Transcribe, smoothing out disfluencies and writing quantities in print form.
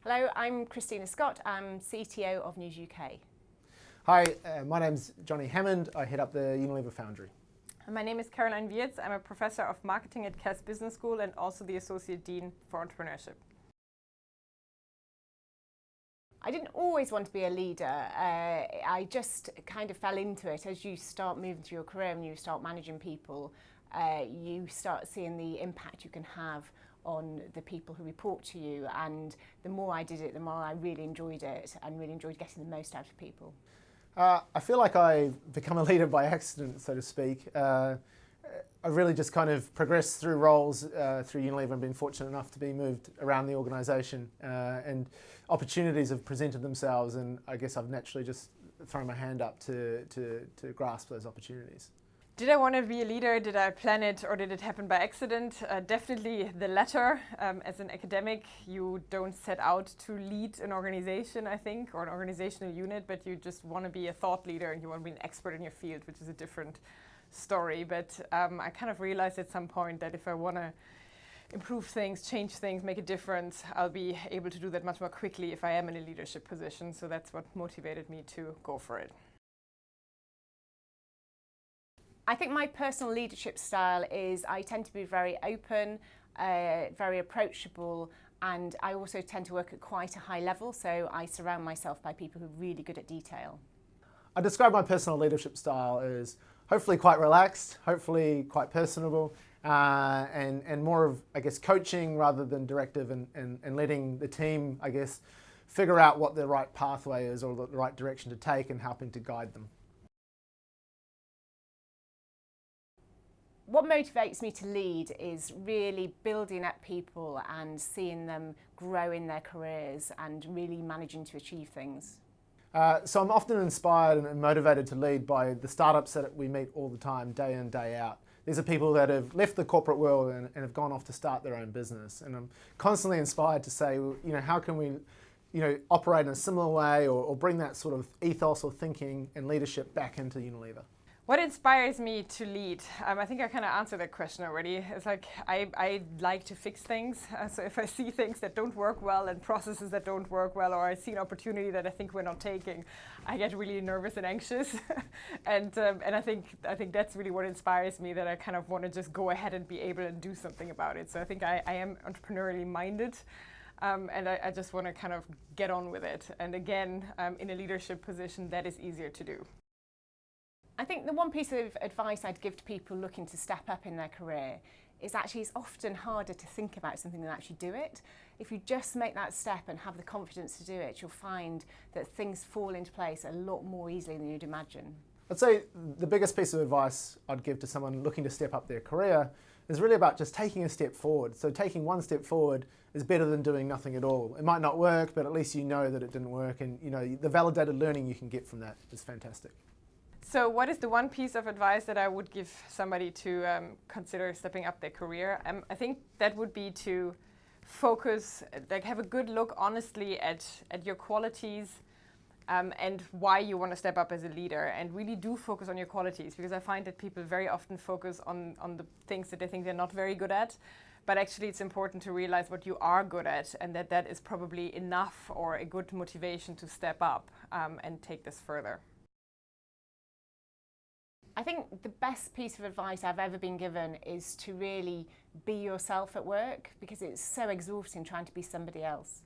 Hello, I'm Christina Scott. I'm CTO of News UK. Hi, my name's Johnny Hammond. I head up the Unilever Foundry. And my name is Caroline Wiertz. I'm a professor of marketing at Cass Business School and also the Associate Dean for Entrepreneurship. I didn't always want to be a leader. I just kind of fell into it. As you start moving through your career and you start managing people, you start seeing the impact you can have on the people who report to you, and the more I did it, the more I really enjoyed it and really enjoyed getting the most out of people. I feel like I've become a leader by accident, so to speak. I've really just kind of progressed through roles through Unilever and been fortunate enough to be moved around the organisation, and opportunities have presented themselves, and I guess I've naturally just thrown my hand up to grasp those opportunities. Did I want to be a leader? Did I plan it, or did it happen by accident? Definitely the latter. As an academic, you don't set out to lead an organization, I think, or an organizational unit, but you just want to be a thought leader and you want to be an expert in your field, which is a different story. But I kind of realized at some point that if I want to improve things, change things, make a difference, I'll be able to do that much more quickly if I am in a leadership position. So that's what motivated me to go for it. I think my personal leadership style is I tend to be very open, very approachable, and I also tend to work at quite a high level, so I surround myself by people who are really good at detail. I describe my personal leadership style as hopefully quite relaxed, hopefully quite personable, and more of, I guess, coaching rather than directive, and letting the team, I guess, figure out what the right pathway is or the right direction to take and helping to guide them. What motivates me to lead is really building up people and seeing them grow in their careers and really managing to achieve things. So I'm often inspired and motivated to lead by the startups that we meet all the time, day in, day out. These are people that have left the corporate world and have gone off to start their own business. And I'm constantly inspired to say, how can we operate in a similar way or bring that sort of ethos or thinking and leadership back into Unilever. What inspires me to lead? I think I kind of answered that question already. It's like I like to fix things. So if I see things that don't work well and processes that don't work well, or I see an opportunity that I think we're not taking, I get really nervous and anxious. and I think that's really what inspires me, that I kind of want to just go ahead and be able to do something about it. So I think I am entrepreneurially minded. And I just want to kind of get on with it. And again, in a leadership position, that is easier to do. I think the one piece of advice I'd give to people looking to step up in their career is actually it's often harder to think about something than actually do it. If you just make that step and have the confidence to do it, you'll find that things fall into place a lot more easily than you'd imagine. I'd say the biggest piece of advice I'd give to someone looking to step up their career is really about just taking a step forward. So taking one step forward is better than doing nothing at all. It might not work, but at least you know that it didn't work, and the validated learning you can get from that is fantastic. So what is the one piece of advice that I would give somebody to consider stepping up their career? I think that would be to focus, have a good look honestly at your qualities and why you want to step up as a leader, and really do focus on your qualities, because I find that people very often focus on the things that they think they're not very good at. But actually it's important to realize what you are good at, and that is probably enough or a good motivation to step up and take this further. I think the best piece of advice I've ever been given is to really be yourself at work, because it's so exhausting trying to be somebody else.